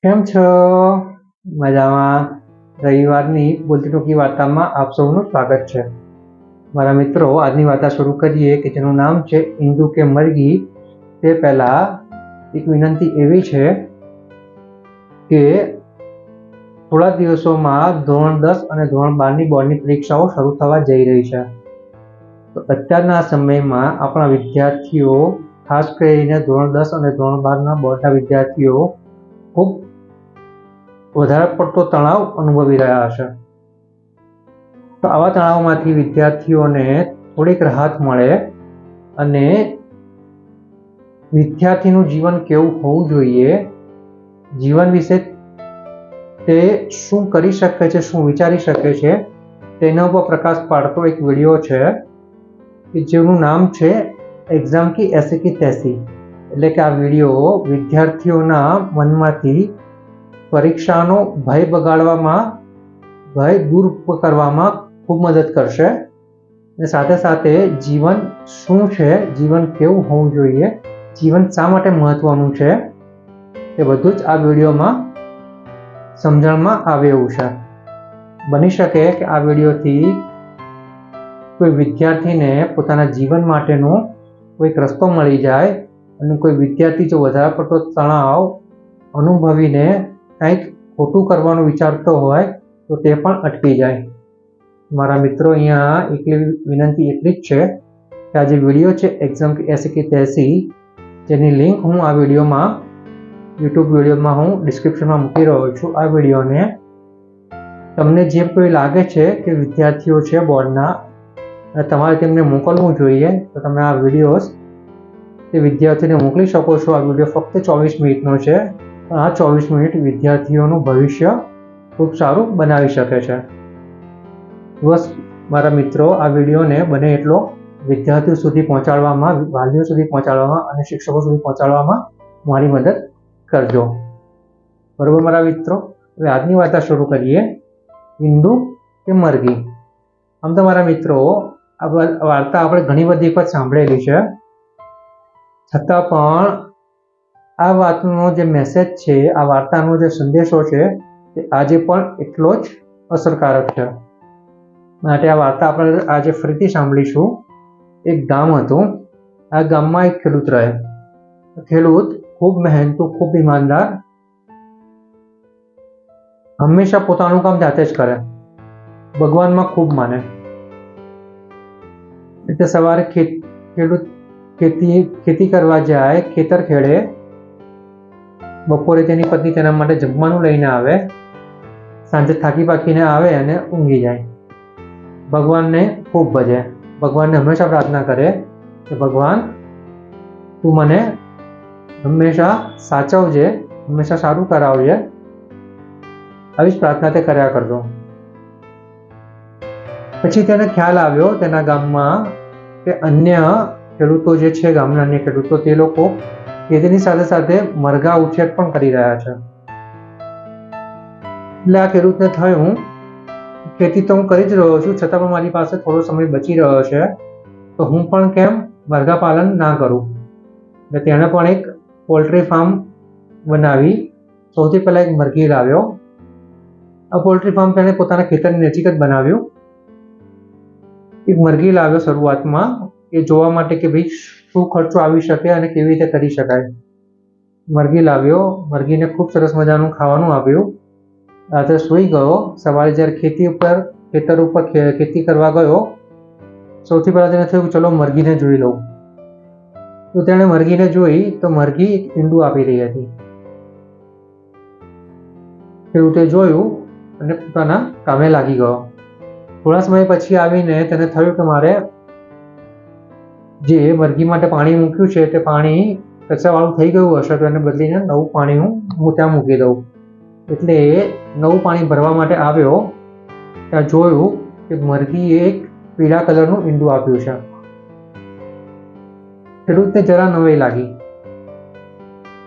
કેમ છો? મજામાં? રવિવારની બોલતી ટોકી વાર્તામાં આપ સૌનું સ્વાગત છે. મારા મિત્રો, આજની વાર્તા શરૂ કરીએ કે જેનું નામ છે ઈંડુ કે મરઘી. તે પહેલા એક વિનંતી એવી છે કે થોડા દિવસોમાં ધોરણ 10 અને ધોરણ 12ની બોર્ડની પરીક્ષાઓ શરૂ થવા જઈ રહી છે. તો અત્યારના સમયમાં આપણા વિદ્યાર્થીઓ, ખાસ કરીને ધોરણ 10 અને ધોરણ 12ના બોર્ડના વિદ્યાર્થીઓ ખૂબ વધારે પડતો તણાવ અનુભવી રહ્યા હશે. તો આવા તણાવમાંથી વિદ્યાર્થીઓને થોડીક રાહત મળે અને વિદ્યાર્થીનું જીવન કેવું હોવું જોઈએ, જીવન વિશે તે શું કરી શકે છે, શું વિચારી શકે છે, તેના ઉપર પ્રકાશ પાડતો એક વિડીયો છે કે જેનું નામ છે એક્ઝામ કી એસી કી તૈસી. એટલે કે આ વિડીયો વિદ્યાર્થીઓના મનમાંથી પરીક્ષાનો ભય ભગાડવામાં, ભય દૂર કરવામાં ખૂબ મદદ કરશે અને સાથે સાથે જીવન શું છે, જીવન કેવું હોવું જોઈએ, જીવન શા માટે મહત્વનું છે, તે બધું જ આ વિડીયોમાં સમજણમાં આવે એવું છે. બની શકે કે આ વિડીયોથી કોઈ વિદ્યાર્થીને પોતાના જીવન માટેનો કોઈક રસ્તો મળી જાય અને કોઈ વિદ્યાર્થી જો વધારે પડતો તણાવ અનુભવીને કંઈક ખોટું કરવાનું વિચારતો હોય તો તે પણ અટકી જાય. મારા મિત્રો, અહીંયા વિનંતી એટલી જ છે કે આ જે વિડીયો છે એક્ઝામ કી એસી કી તૈસી, જેની લિંક હું આ વિડીયોમાં, યુટ્યુબ વિડીયોમાં હું ડિસ્ક્રિપ્શનમાં મૂકી રહ્યો છું. આ વિડીયોને તમને જે કોઈ લાગે છે કે વિદ્યાર્થીઓ છે બોર્ડના અને તમારે તેમને મોકલવું જોઈએ તો તમે આ વિડીયોઝ તે વિદ્યાર્થીને મોકલી શકો છો. આ વિડીયો ફક્ત 24 મિનિટનો છે, પણ આ 24 મિનિટ વિદ્યાર્થીઓનું ભવિષ્ય ખૂબ સારું બનાવી શકે છે. બસ મારા મિત્રો, આ વિડીયોને બને એટલો વિદ્યાર્થીઓ સુધી પહોંચાડવામાં, વાલીઓ સુધી પહોંચાડવામાં અને શિક્ષકો સુધી પહોંચાડવામાં મારી મદદ કરજો. બરોબર મારા મિત્રો? હવે આજની વાર્તા શરૂ કરીએ. ઈંડુ કે મરઘી. આમ તો મારા મિત્રો, આ વાર્તા આપણે ઘણી બધી વખત સાંભળેલી છે, છતાં પણ આ વાતનો જે મેસેજ છે, આ વાર્તાનો જે સંદેશો છે, તે આજે પણ એટલો જ અસરકારક છે. માટે આ વાર્તા આપણે આજે ફરીથી સાંભળીશું. એક ગામ હતું. આ ગામમાં એક ખેડૂત રહે. ખેડૂત ખૂબ મહેનતુ, ખૂબ ઈમાનદાર, હંમેશા પોતાનું કામ જાતે જ કરે, ભગવાનમાં ખૂબ માને. એટલે સવારે ખેડૂત ખેતી કરવા જાય, ખેતર ખેડે, બપોરે તેની પત્ની તેના માટે જમવાનું લઈને આવે, સાંજે થાકી પાકીને આવે અને ઊંઘી જાય. ભગવાનને ખૂબ ભજે, ભગવાનને હંમેશા પ્રાર્થના કરે કે ભગવાન, તું મને હંમેશા સાચવજે, હંમેશા સારું કરાવજે. આવી જ પ્રાર્થના તે કર્યા કરતો. પછી તેને ખ્યાલ આવ્યો તેના ગામમાં કે અન્ય ખેડૂતો જે છે, ગામના અન્ય ખેડૂતો, તે લોકો ખેતીની સાથે સાથે મરઘા ઉછેર પણ કરી રહ્યા છે. એટલે આ ખેડૂતને થયું, ખેતી તો હું કરી જ રહ્યો છું, છતાં પણ મારી પાસે થોડો સમય બચી રહ્યો છે, તો હું પણ કેમ મરઘા પાલન ના કરું. એટલે તેણે પણ એક પોલ્ટ્રી ફાર્મ બનાવી. સૌથી પહેલા એક મરઘી લાવ્યો. આ પોલ્ટ્રી ફાર્મ તેણે પોતાના ખેતરની નજીક જ બનાવ્યું. એક મરઘી લાવ્યો શરૂઆતમાં, એ જોવા માટે કે ભાઈ શું ખર્ચો આવી શકે અને કેવી રીતે કરી શકાય. મરઘી લાવ્યો, મરઘીને ખૂબ સરસ મજાનું ખાવાનું આપ્યું. રાત્રે સૂઈ ગયો. સવારે જ્યારે ખેતર ઉપર ખેતી કરવા ગયો, સૌથી પહેલા તેને થયું ચલો મરઘીને જોઈ લઉં. તો તેણે મરઘીને જોઈ તો મરઘી એક ઈંડું આપી રહી હતી. ખેડૂતે જોયું અને પોતાના કામે લાગી ગયો. થોડા સમય પછી આવીને તેને થયું કે મારે જે મરઘી માટે પાણી મૂક્યું છે તે પાણી કચરાવાળું થઈ ગયું હશે, તો એને બદલીને નવું પાણી હું ત્યાં મૂકી દઉં. એટલે નવું પાણી ભરવા માટે આવ્યો, ત્યાં જોયું કે મરઘીએ એક પીળા કલરનું ઈંડું આપ્યું છે. ખેડૂતને જરા નવાઈ લાગી.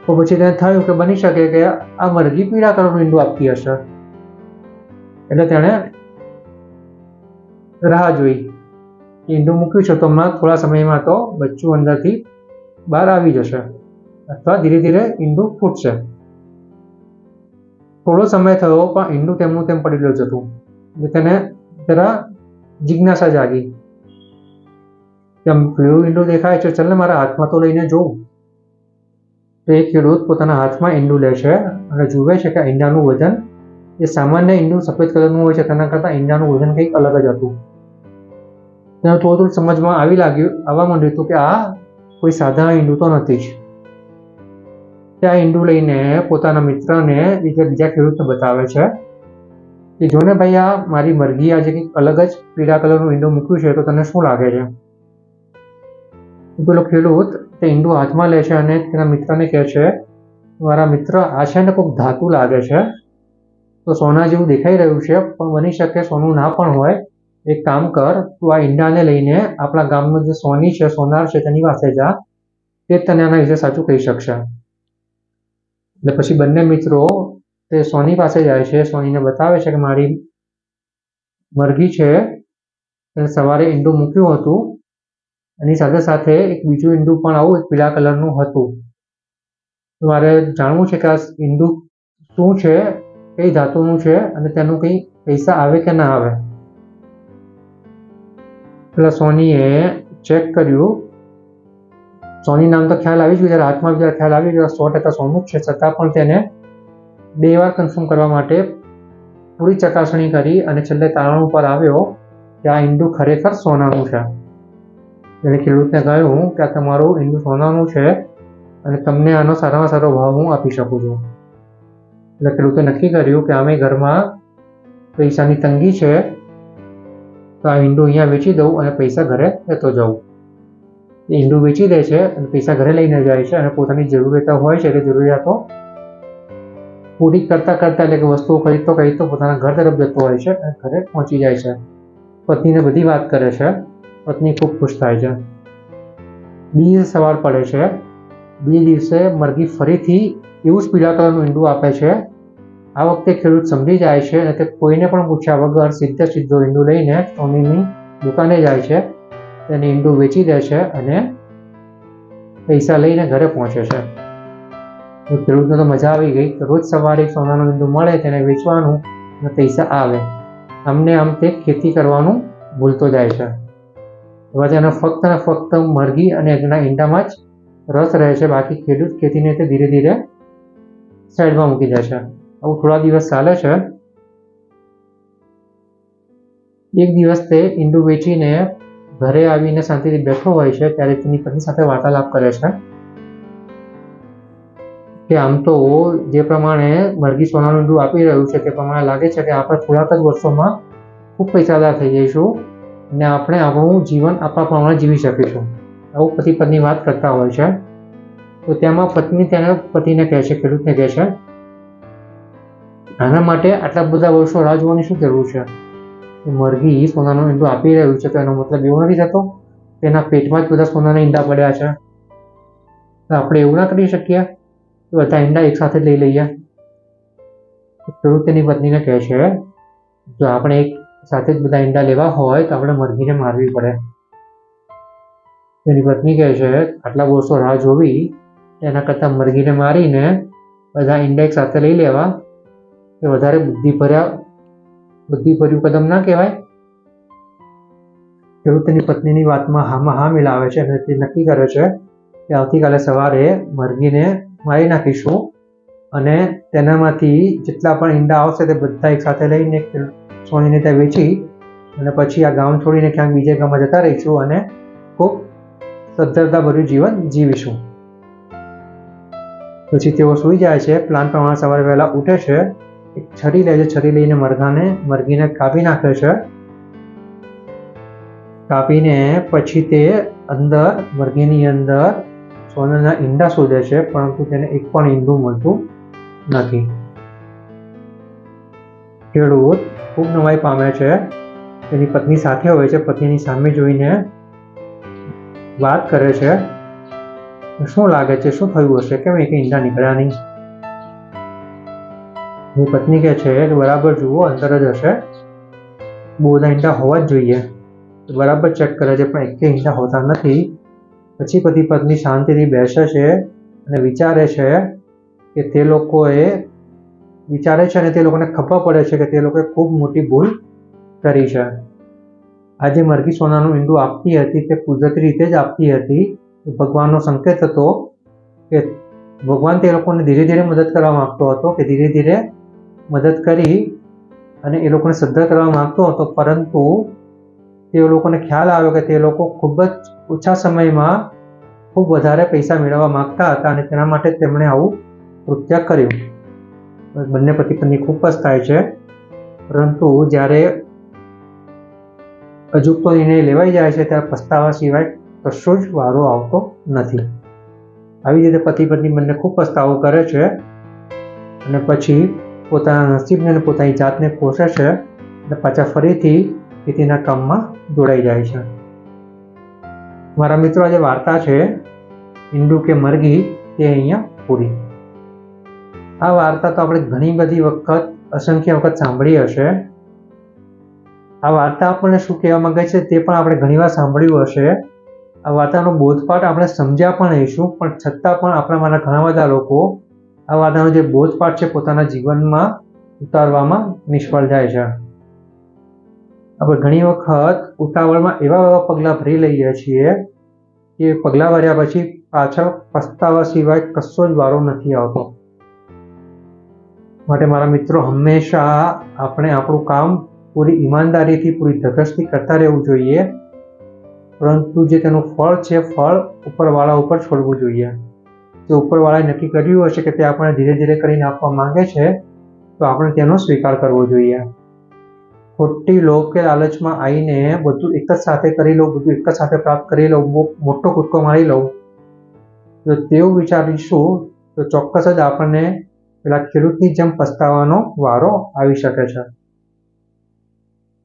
તો પછી તેને થયું કે બની શકે કે આ મરઘી પીળા કલરનું ઈંડું આપતી હશે. એટલે તેણે રાહ જોઈ. ઈંડું મૂક્યું છે તો હમણાં થોડા સમયમાં તો બચ્ચું અંદરથી બહાર આવી જશે અથવા ધીરે ધીરે ઈંડું ફૂટશે. થોડો સમય થયો પણ ઈંડું તેમનું તેમ પડી રહ્યું હતું. તેને જરા જિજ્ઞાસા જાગી. તેમ પીળું ઈંડું દેખાય છે, ચાલ ને મારા હાથમાં તો લઈને જોઉં. તો એ ખેડૂત પોતાના હાથમાં ઈંડું લે છે અને જુએ છે કે ઈંડાનું વજન એ સામાન્ય ઈંડું સફેદ કલરનું હોય છે તેના કરતાં ઈંડાનું વજન કંઈક અલગ જ હતું. તેને થોડું સમજમાં આવવા માંડ્યું હતું કે આ કોઈ સાધારણ ઈંડું તો નથી જ. તે આ ઈંડું લઈને પોતાના મિત્રને બીજા ખેડૂતને બતાવે છે કે જો ને ભાઈ, આ મારી મરઘી આજે કંઈક અલગ જ પીળા કલરનું ઈંડું મૂક્યું છે, તો તને શું લાગે છે? પેલો ખેડૂત તે ઈંડું હાથમાં લે છે અને તેના મિત્રને કહે છે, મારા મિત્ર, આ છે ને કોઈક ધાતુ લાગે છે, તો સોના જેવું દેખાઈ રહ્યું છે, પણ બની શકે સોનું ના પણ હોય. એક કામ કર, તું આ ઈંડાને લઈને આપણા ગામનો જે સોની છે, સોનાર છે, તેની પાસે જા, તે તને આના વિશે સાચું કહી શકશે. એટલે પછી બંને મિત્રો તે સોની પાસે જાય છે, સોનીને બતાવે છે કે મારી મરઘી છે તેને સવારે ઈંડું મૂક્યું હતું, એની સાથે સાથે એક બીજું ઈંડું પણ આવું એક પીળા કલરનું હતું. મારે જાણવું છે કે આ ઈંડું શું છે, કઈ ધાતુનું છે અને તેનું કંઈ પૈસા આવે કે ના આવે. પેલા સોનીએ ચેક કર્યું. સોની નામ તો ખ્યાલ આવી ગયું, જ્યારે હાથમાં જ્યારે ખ્યાલ આવી ગયો 100% સોનું જ છે, છતાં પણ તેને 2 વાર કન્ફર્મ કરવા માટે પૂરી ચકાસણી કરી અને છેલ્લે તારણ ઉપર આવ્યો કે આ ઈંડું ખરેખર સોનાનું છે. એને ખેડૂતને કહ્યું કે આ તમારું ઈંડું સોનાનું છે અને તમને આનો સારામાં સારો ભાવ હું આપી શકું છું. એટલે ખેડૂતે નક્કી કર્યું કે અમે ઘરમાં પૈસાની તંગી છે, તો આ ઈંડું અહીંયા વેચી દઉં અને પૈસા ઘરે લેતો જાઉં. એ ઈંડું વેચી દે છે અને પૈસા ઘરે લઈને જાય છે અને પોતાની જરૂરિયાતો હોય છે તે જરૂરિયાતો પૂરી કરતાં એટલે કે વસ્તુઓ ખરીદતો પોતાના ઘર તરફ જતો હોય છે અને ઘરે પહોંચી જાય છે. પત્નીને બધી વાત કરે છે. પત્ની ખૂબ ખુશ થાય છે. બીજે સવાર પડે છે. બીજે દિવસે મરઘી ફરીથી એવું જ પીળા કલરનું ઈંડું આપે છે. આ વખતે ખેડૂત સમજી જાય છે અને તે કોઈને પણ પૂછ્યા વગર સીધો ઈંડું લઈને સોનીની દુકાને જાય છે. તેને ઈંડું વેચી દે છે અને પૈસા લઈને ઘરે પહોંચે છે. ખેડૂતને તો મજા આવી ગઈ. રોજ સવારે સોનાનું ઈંડું મળે, તેને વેચવાનું અને પૈસા આવે. આમને આમ તે ખેતી કરવાનું ભૂલતો જાય છે. હવે તેને ફક્ત ને ફક્ત મરઘી અને એના ઈંડામાં જ રસ રહે છે. બાકી ખેડૂત ખેતીને તે ધીરે ધીરે સાઈડમાં મૂકી દે છે. આવું થોડા દિવસ ચાલે છે. એક દિવસ તે ઈંડું વેચીને ઘરે આવીને શાંતિથી બેઠો હોય છે ત્યારે તેની પત્ની સાથે વાર્તાલાપ કરે છે કે આમ તો જે પ્રમાણે મરઘી સોનાનું ઈંડું આપી રહ્યું છે તે પ્રમાણે લાગે છે કે આપણે થોડાક જ વર્ષોમાં ખૂબ પૈસાદાર થઈ જઈશું અને આપણે આપણું જીવન આપણા પ્રમાણે જીવી શકીશું. આવું પતિ પત્ની વાત કરતા હોય છે. તો તેમાં પત્ની તેના પતિને કહે છે, ખેડૂતને કહે છે, આના માટે આટલા બધા વર્ષો રાહ જોવાની શું જરૂર છે? મરઘી સોનાનું ઈંડું આપી રહ્યું છે તો એનો મતલબ એવો નથી થતો તેના પેટમાં જ બધા સોનાના ઈંડા પડ્યા છે. તો આપણે એવું ના કરી શકીએ કે બધા ઈંડા એક સાથે લઈ લઈએ? ખેડૂત તેની પત્નીને કહે છે, જો આપણે એક સાથે જ બધા ઈંડા લેવા હોય તો આપણે મરઘીને મારવી પડે. તેની પત્ની કહે છે, આટલા વર્ષો રાહ જોવી એના કરતાં મરઘીને મારીને બધા ઈંડા એક સાથે લઈ લેવા એ વધારે બુદ્ધિભર્યું કદમ ના કહેવાય? ખેડૂત તેની પત્નીની વાતમાં હામાં હા મિલાવે છે અને તે નક્કી કરે છે કે આવતીકાલે સવારે મરઘીને મારી નાખીશું અને તેનામાંથી જેટલા પણ ઈંડા આવશે તે બધા એક સાથે લઈને સોનીને ત્યાં વેચી અને પછી આ ગામ છોડીને ક્યાંક બીજે ગામમાં જતા રહીશું અને ખૂબ સદ્ધરતાભર્યું જીવન જીવીશું. પછી તેઓ સૂઈ જાય છે. પ્લાન પ્રમાણે સવારે વહેલા ઉઠે છે. એક છરી લે છે. છરી લઈને મરઘીને કાપી નાખે છે. કાપીને પછી તે મરઘીની અંદર સોનાના ઈંડા શોધે છે, પરંતુ તેને એક પણ ઈંડું મળતું નથી. ખેડૂત ખૂબ નવાઈ પામે છે. તેની પત્ની સાથે હોય છે. પત્નીની સામે જોઈને વાત કરે છે, શું લાગે છે, શું થયું હશે, કેમ એક ઈંડા નીકળ્યા નહીં? એની પત્ની કહે છે કે બરાબર જુઓ, અંદર જ હશે, બહુ બધા ઈંડા હોવા જ જોઈએ. બરાબર ચેક કરે છે પણ એક ઈંડા હોતા નથી. પછી પતિ પત્ની શાંતિથી બેસે છે અને વિચારે છે કે તે લોકોએ વિચારે છે અને તે લોકોને ખબર પડે છે કે તે લોકોએ ખૂબ મોટી ભૂલ કરી છે. આ જે મરઘી સોનાનું ઈંડું આપતી હતી તે કુદરતી રીતે જ આપતી હતી. ભગવાનનો સંકેત હતો કે ભગવાન તે લોકોને ધીરે ધીરે મદદ કરવા માંગતો હતો, કે ધીરે ધીરે મદદ કરી અને એ લોકોને સદ્ધર કરવા માંગતો હતો, પરંતુ તે લોકોને ખ્યાલ આવ્યો કે તે લોકો ખૂબ જ ઓછા સમયમાં ખૂબ વધારે પૈસા મેળવવા માંગતા હતા અને તેના માટે તેમણે આવું કૃત્ય કર્યું. બંને પતિ પત્ની ખૂબ પસ્તાય છે, પરંતુ જ્યારે અજુકતો નિર્ણય લેવાઈ જાય છે ત્યારે પસ્તાવા સિવાય કશો જ વારો આવતો નથી. આવી રીતે પતિ પત્ની બંને ખૂબ પસ્તાવો કરે છે અને પછી પોતાના નસીબને અને પોતાની જાતને કોસે છે અને પાછા ફરીથી ખેતીના કામમાં જોડાઈ જાય છે. મારા મિત્રો, આ જે વાર્તા છે ઈંડુ કે મરઘી, તે અહીંયા પૂરી. આ વાર્તા તો આપણે ઘણી બધી વખત, અસંખ્ય વખત સાંભળી હશે. આ વાર્તા આપણને શું કહેવા માંગે છે તે પણ આપણે ઘણીવાર સાંભળ્યું હશે. આ વાર્તાનો બોધપાઠ આપણે સમજ્યા પણ હઈશું, પણ છતાં પણ આપણામાંના ઘણા બધા લોકો આ વાર્તાનો જે બોધપાઠ છે પોતાના જીવનમાં ઉતારવામાં નિષ્ફળ જાય છે. આપણે ઘણી વખત ઉતાવળમાં એવા પગલાં ભરી લઈએ છીએ કે પગલાં ભર્યા પછી પાછળ પસ્તાવા સિવાય કશો જ વારો નથી આવતો. માટે મારા મિત્રો, હંમેશા આપણે આપણું કામ પૂરી ઈમાનદારીથી, પૂરી ધગશથી કરતા રહેવું જોઈએ, પરંતુ જે તેનું ફળ છે, ફળ ઉપરવાળા ઉપર છોડવું જોઈએ. જો ઉપરવાળાએ નક્કી કર્યું હશે કે તે આપણે ધીરે ધીરે કરીને આપવા માંગે છે, તો આપણે તેનો સ્વીકાર કરવો જોઈએ. ખોટી લોભ કે લાલચમાં આવીને બધું એક જ સાથે કરી લઉં, બધું એક જ સાથે પ્રાપ્ત કરી લઉં, મોટો કૂદકો મારી લઉં, જો તેવું વિચારીશું તો ચોક્કસ જ આપણને પેલા ખેડૂતની જેમ પસ્તાવાનો વારો આવી શકે છે.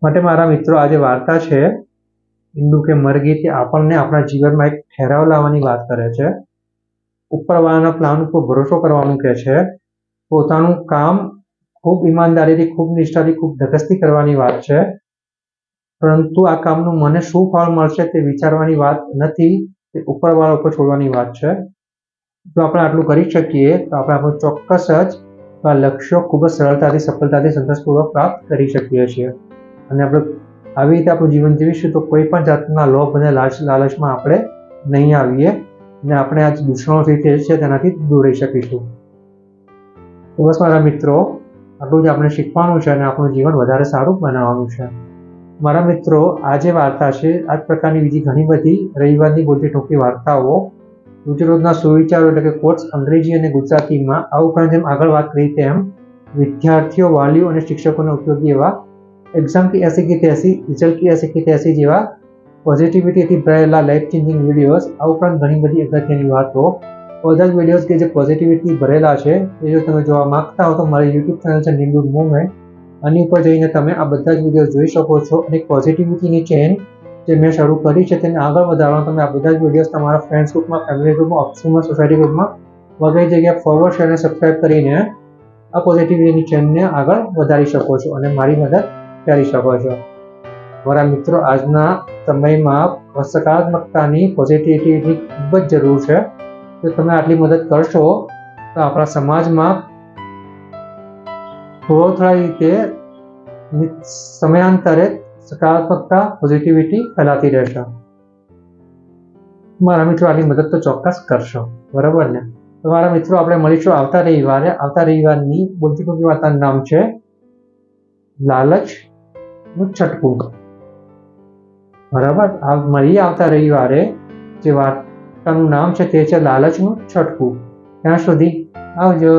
માટે મારા મિત્રો, આ જે વાર્તા છે ઈંડુ કે મરઘી, તે આપણને આપણા જીવનમાં એક ઠેરાવ લાવવાની વાત કરે છે. ઉપરવાળાના પ્લાન ઉપર ભરોસો કરવાનું કહે છે. પોતાનું કામ ખૂબ ઈમાનદારીથી, ખૂબ નિષ્ઠાથી, ખૂબ ધગશથી કરવાની વાત છે, પરંતુ આ કામનું મને શું ફળ મળશે તે વિચારવાની વાત નથી, તે ઉપરવાળા ઉપર છોડવાની વાત છે. જો આપણે આટલું કરી શકીએ તો આપણે આપણું ચોક્કસ જ આ લક્ષ્યો ખૂબ જ સરળતાથી, સફળતાથી, સંતોષપૂર્વક પ્રાપ્ત કરી શકીએ છીએ. અને આપણે આવી રીતે આપણું જીવન જીવીશું તો કોઈ પણ જાતના લોભ અને લાલચમાં આપણે નહીં આવીએ અને આપણે આ દૂષણોથી છે તેનાથી દૂર રહી શકીશું. તો બસ મારા મિત્રો, આટલું જ આપણે શીખવાનું છે અને આપણું જીવન વધારે સારું બનાવવાનું છે. મારા મિત્રો, આ જે વાર્તા છે, આ જ પ્રકારની બીજી ઘણી બધી રવિવારની બોલતી ટૂંકી વાર્તાઓ, રોજના સુવિચારો એટલે કે કોટ્સ અંગ્રેજી અને ગુજરાતીમાં, આ ઉપરાંત જેમ આગળ વાત કરી તેમ વિદ્યાર્થીઓ, વાલીઓ અને શિક્ષકોને ઉપયોગી એવા एग्जाम की ऐसी की तैसी, रिजल्ट की ऐसी की तैसी જેવા પોઝિટિવિટીથી ભરેલા લાઈફ ચેન્જિંગ વિડીયોઝ, આ ઉપરાંત ઘણી બધી અગત્યની વાતો, બધા જ વિડીયોઝ કે જે પોઝિટિવિટી ભરેલા છે એ જો તમે જોવા માંગતા હો તો મારી યુટ્યુબ ચેનલ છે નિમ્બુડ મૂવમેન્ટ, આની ઉપર જઈને તમે આ બધા જ વિડીયોઝ જોઈ શકો છો. અને પોઝિટિવિટીની ચેન જે મેં શરૂ કરી છે તેને આગળ વધારવા તમે આ બધા જ વિડીયોઝ તમારા ફ્રેન્ડ્સ ગ્રુપમાં, ફેમિલી ગ્રુપમાં, ઓફિસમાં, સોસાયટી ગ્રુપમાં વગેરે જગ્યાએ ફોરવર્ડ, શેર અને સબસ્ક્રાઈબ કરીને આ પોઝિટિવિટીની ચેનને આગળ વધારી શકો છો અને મારી મદદ કરી શકો છો. મારા મિત્રો, આજના સમયમાં સકારાત્મકતાની, પોઝિટિવિટીની ખૂબ જ જરૂર છે. જો તમે આટલી મદદ કરશો તો આપણા સમાજમાં થોડા રીતે સમયાંતરે સકારાત્મકતા, પોઝિટિવિટી ફેલાતી રહેશે. મારા મિત્રો, આટલી મદદ તો ચોક્કસ કરશો, બરાબર ને? તો મારા મિત્રો, આપણે મળીશું આવતા રવિવારે. આવતા રવિવારની બોલતી ટૂંકી વાર્તાનું નામ છે લાલચનું છટકું. બરાબર, મળીએ આવતા રવિવારે. જે વાર્તાનું નામ છે તે છે લાલચનું છટકું. ત્યાં સુધી આવજો.